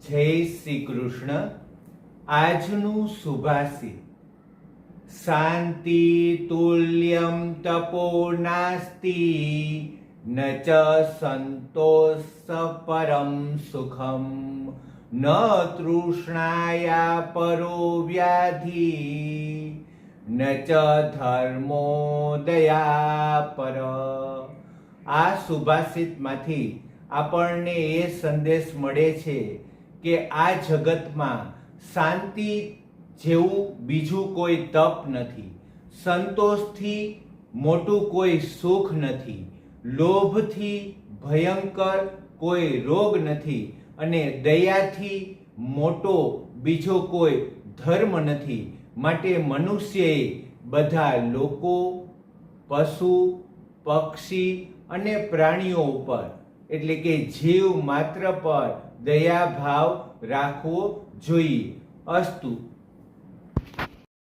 જય શ્રી કૃષ્ણ. આજનું સુભાષિત: શાંતિ તુલ્યમ તપો નાસ્તિ ન ચ સંતોષ પરમ સુખમ ન તૃષ્ણાયા પરો વ્યાધિ ન ચ ધર્મો દયા પર. આ સુભાષિતમાંથી આપણને એ સંદેશ મળે છે કે આ જગતમાં શાંતિ જેવું બીજું કોઈ તપ નથી, સંતોષથી મોટું કોઈ સુખ નથી, લોભથી ભયંકર કોઈ રોગ નથી અને દયાથી મોટો બીજો કોઈ ધર્મ નથી. માટે મનુષ્યએ બધા લોકો, પશુ, પક્ષી અને પ્રાણીઓ ઉપર એટલે કે જીવ માત્ર પર દયાભાવ રાખવો જોઈએ. અસ્તુ.